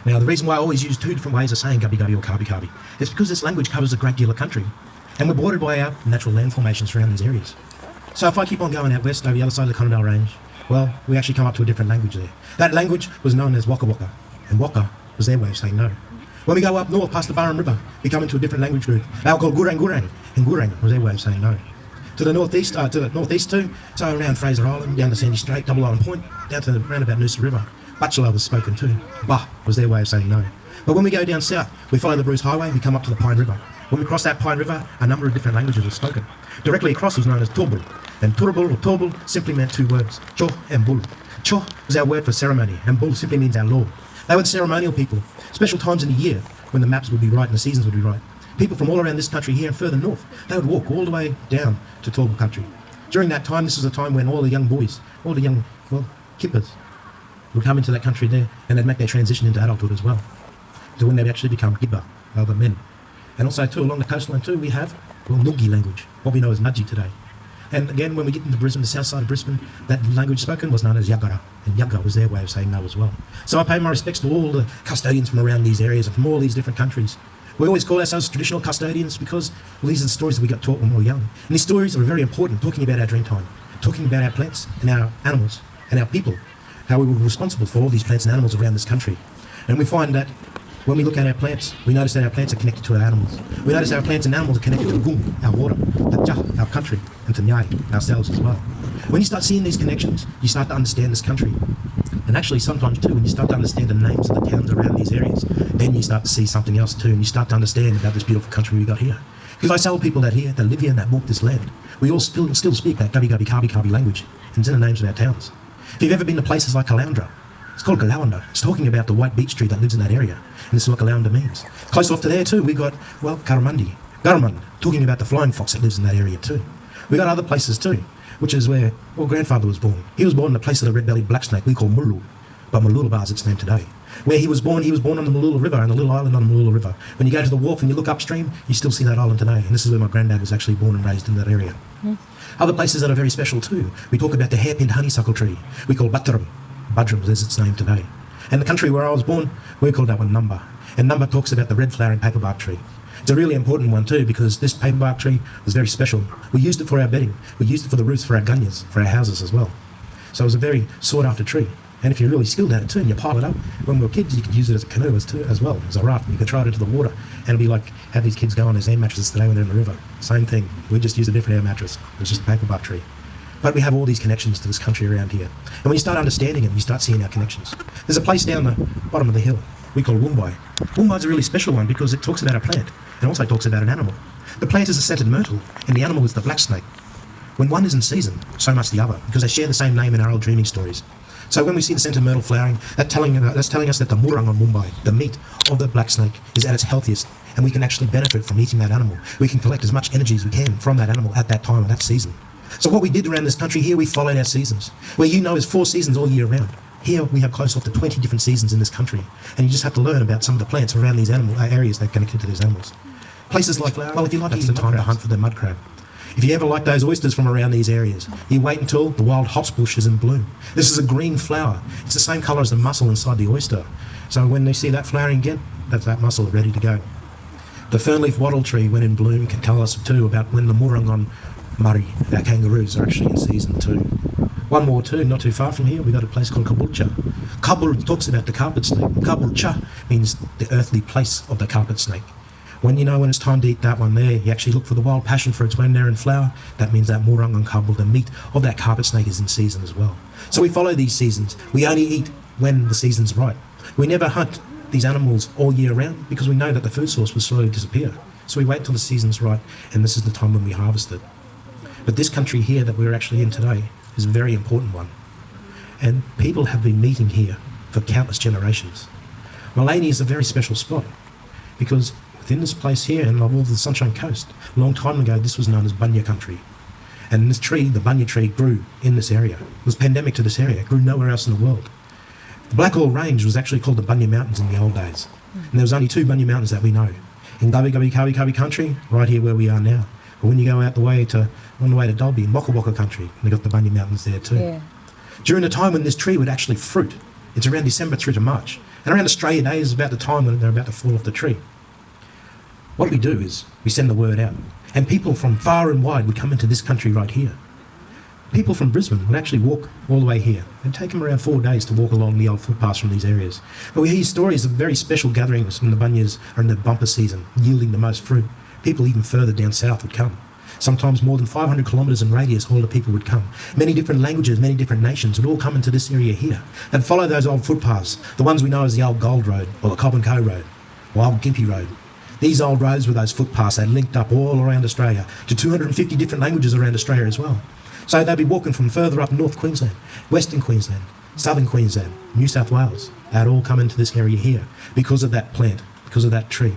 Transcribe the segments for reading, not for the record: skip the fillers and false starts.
Now, the reason why I always use two different ways of saying Gubbi Gubbi or Kabi Kabi is because this language covers a great deal of country, and we're bordered by our natural land formations around these areas. So if I keep on going out west over the other side of the Connemara Range, well, we actually come up to a different language there. That language was known as Waka Waka, and Waka was their way of saying no. When we go up north past the Burren River, we come into a different language group. They were called Gurang Gurang, and Gurang was their way of saying no. To the northeast too, so around Fraser Island, down to Sandy Strait, Double Island Point, down to round about Noosa River, Butchula was spoken too. Bah was their way of saying no. But when we go down south, we follow the Bruce Highway, we come up to the Pine River. When we cross that Pine River, a number of different languages were spoken. Directly across was known as Turbul, and Turbul or Turbul simply meant two words, Cho and Bul. Cho was our word for ceremony, and Bul simply means our law. They were the ceremonial people, special times in the year when the maps would be right and the seasons would be right. People from all around this country here and further north, they would walk all the way down to Turbul country. During that time, this was a time when all the young boys, all the young, kippers, would come into that country there, and they'd make their transition into adulthood as well. So when they'd actually become Gibba, other men. And also too, along the coastline too, we have, Nungi language, what we know as Mudgee today. And again, when we get into Brisbane, the south side of Brisbane, that language spoken was known as Yagara, and Yaga was their way of saying no as well. So I pay my respects to all the custodians from around these areas and from all these different countries. We always call ourselves traditional custodians because these are the stories that we got taught when we were young. And these stories are very important, talking about our dream time, talking about our plants and our animals and our people, how we were responsible for all these plants and animals around this country. And we find that when we look at our plants, we notice that our plants are connected to our animals. We notice our plants and animals are connected to Gung, our water, Tatja, our country, and to Nyai, ourselves as well. When you start seeing these connections, you start to understand this country. And actually sometimes too, when you start to understand the names of the towns around these areas, then you start to see something else too, and you start to understand about this beautiful country we got here. Because I tell people that here, that live here and that walk this land, we all still speak that Gubbi Gubbi Kabi Kabi language, and it's in the names of our towns. If you've ever been to places like Caloundra, it's called Galawanda. It's talking about the white beech tree that lives in that area, and this is what Galawanda means. Close off to there too, we got, Karamandi, Garamand, talking about the flying fox that lives in that area too. We got other places too, which is where grandfather was born. He was born in the place of the red-bellied black snake we call Mulu, but Mooloolaba is its name today. Where he was born on the Mooloola River, on the little island on the Mooloola River. When you go to the wharf and you look upstream, you still see that island today, and this is where my granddad was actually born and raised in that area. Other places that are very special too, we talk about the hairpin honeysuckle tree, we call Badram. Badram is its name today. And the country where I was born, we call that one Numba. And Numba talks about the red flowering paperbark tree. It's a really important one too, because this paperbark tree was very special. We used it for our bedding. We used it for the roofs for our gunyas, for our houses as well. So it was a very sought after tree. And if you're really skilled at it too, and you pile it up, when we were kids, you could use it as a canoe as well, as a raft. You could throw it into the water, and it'd be like how these kids go on those air mattresses today when they're in the river. Same thing. We just use a different air mattress. It's just a paperbark tree. But we have all these connections to this country around here. And when you start understanding it, you start seeing our connections. There's a place down the bottom of the hill we call Wumbai. Wumbai is a really special one because it talks about a plant and also talks about an animal. The plant is a scented myrtle, and the animal is the black snake. When one is in season, so must the other, because they share the same name in our old dreaming stories. So when we see the scented myrtle flowering, that's telling us that the murang on Mumbai, the meat of the black snake, is at its healthiest, and we can actually benefit from eating that animal. We can collect as much energy as we can from that animal at that time of that season. So what we did around this country here, we followed our seasons. Where is 4 seasons all year round. Here we have close off to 20 different seasons in this country, and you just have to learn about some of the plants around these areas that are connected to these animals. Places like, if you like, that's the time to hunt for the mud crab. If you ever like those oysters from around these areas, you wait until the wild hotspur is in bloom. This is a green flower. It's the same colour as the mussel inside the oyster. So when they see that flowering again, that's that mussel ready to go. The fernleaf wattle tree, when in bloom, can tell us too about when the Murangon Murray, our kangaroos, are actually in season too. One more too, not too far from here, we got a place called Caboolture. Kabul talks about the carpet snake. Caboolture means the earthly place of the carpet snake. When it's time to eat that one there, you actually look for the wild passion fruits when they're in flower. That means that Murang and Kabul, the meat of that carpet snake, is in season as well. So we follow these seasons. We only eat when the season's right. We never hunt these animals all year round because we know that the food source will slowly disappear. So we wait till the season's right, and this is the time when we harvest it. But this country here that we're actually in today is a very important one. And people have been meeting here for countless generations. Mullaney is a very special spot because within this place here and of all the Sunshine Coast, a long time ago this was known as Bunya country. And this tree, the Bunya tree, grew in this area. It was pandemic to this area. It grew nowhere else in the world. The Blackall Range was actually called the Bunya Mountains in the old days. And there was only 2 Bunya Mountains that we know. In Gubbi Gubbi Kabi Kabi country, right here where we are now. But when you go on the way to Dalby in Waka Waka country, they got the Bunya Mountains there too. Yeah. During the time when this tree would actually fruit, it's around December through to March, And around Australia Day is about the time when they're about to fall off the tree. What we do is we send the word out, and people from far and wide would come into this country right here. People from Brisbane would actually walk all the way here. It'd take them around 4 days to walk along the old footpaths from these areas. But we hear stories of very special gatherings when the bunyas are in the bumper season, yielding the most fruit. People even further down south would come. Sometimes more than 500 kilometres in radius, all the people would come. Many different languages, many different nations would all come into this area here and follow those old footpaths, the ones we know as the old Gold Road or the Cobb and Co Road or Old Gympie Road. These old roads with those footpaths, they linked up all around Australia to 250 different languages around Australia as well. So they'd be walking from further up North Queensland, Western Queensland, Southern Queensland, New South Wales. They'd all come into this area here because of that plant, because of that tree.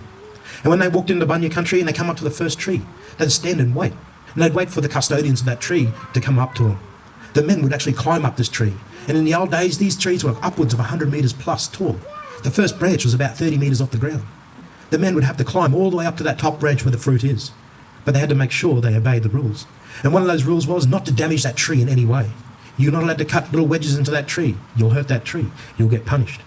And when they walked into Bunya country and they come up to the first tree, they'd stand and wait. And they'd wait for the custodians of that tree to come up to them. The men would actually climb up this tree. And in the old days, these trees were upwards of 100 metres plus tall. The first branch was about 30 metres off the ground. The men would have to climb all the way up to that top branch where the fruit is. But they had to make sure they obeyed the rules. And one of those rules was not to damage that tree in any way. You're not allowed to cut little wedges into that tree. You'll hurt that tree. You'll get punished.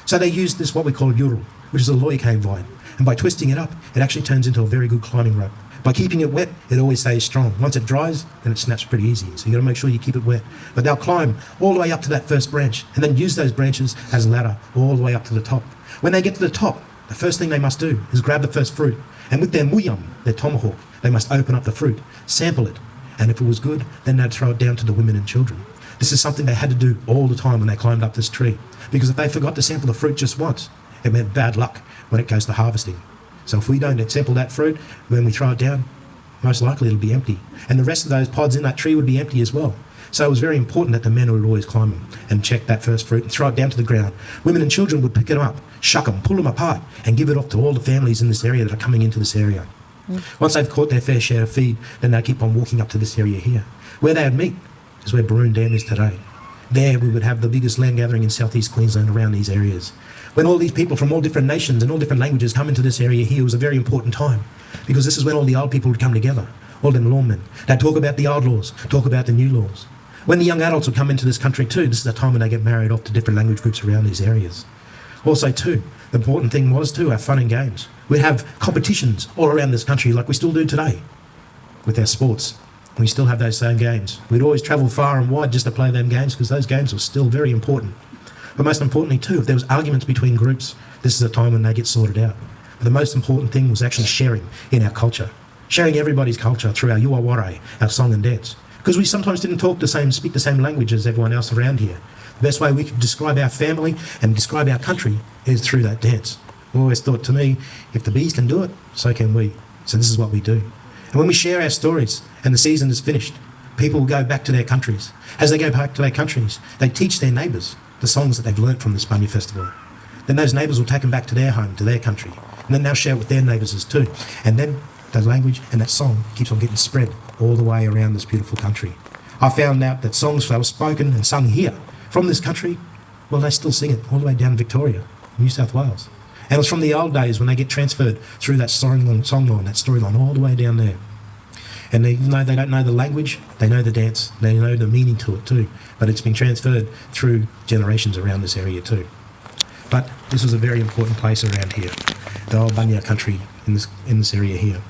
So they used this, what we call yurul, which is a loy cave vine. And by twisting it up, it actually turns into a very good climbing rope. By keeping it wet, it always stays strong. Once it dries, then it snaps pretty easy. So you've got to make sure you keep it wet. But they'll climb all the way up to that first branch and then use those branches as a ladder all the way up to the top. When they get to the top, the first thing they must do is grab the first fruit. And with their muyam, their tomahawk, they must open up the fruit, sample it. And if it was good, then they'd throw it down to the women and children. This is something they had to do all the time when they climbed up this tree. Because if they forgot to sample the fruit just once, it meant bad luck when it goes to harvesting. So if we don't sample that fruit, when we throw it down, most likely it'll be empty. And the rest of those pods in that tree would be empty as well. So it was very important that the men would always climb them and check that first fruit and throw it down to the ground. Women and children would pick it up, shuck them, pull them apart, and give it off to all the families in this area that are coming into this area. Once they've caught their fair share of feed, then they keep on walking up to this area here. Where they would meet is where Baroon Dam is today. There we would have the biggest land gathering in southeast Queensland around these areas. When all these people from all different nations and all different languages come into this area here, it was a very important time, because this is when all the old people would come together, all them lawmen. They'd talk about the old laws, talk about the new laws. When the young adults would come into this country too, this is the time when they get married off to different language groups around these areas. Also too, the important thing was too, our fun and games. We'd have competitions all around this country like we still do today with our sports. We still have those same games. We'd always travel far and wide just to play them games, because those games were still very important. But most importantly too, if there was arguments between groups, this is a time when they get sorted out. But the most important thing was actually sharing in our culture. Sharing everybody's culture through our yuaware, our song and dance. Because we sometimes didn't speak the same language as everyone else around here. The best way we could describe our family and describe our country is through that dance. I always thought, to me, if the bees can do it, so can we. So this is what we do. And when we share our stories and the season is finished, people will go back to their countries. As they go back to their countries, they teach their neighbours the songs that they've learnt from this Bunya festival. Then those neighbours will take them back to their home, to their country. And then they'll share it with their neighbours too. And then that language and that song keeps on getting spread all the way around this beautiful country. I found out that songs that were spoken and sung here from this country, well, they still sing it all the way down in Victoria, New South Wales. And it was from the old days when they get transferred through that song line, that storyline, all the way down there. And even though they don't know the language, they know the dance, they know the meaning to it too. But it's been transferred through generations around this area too. But this was a very important place around here, the old Bunya country in this area here.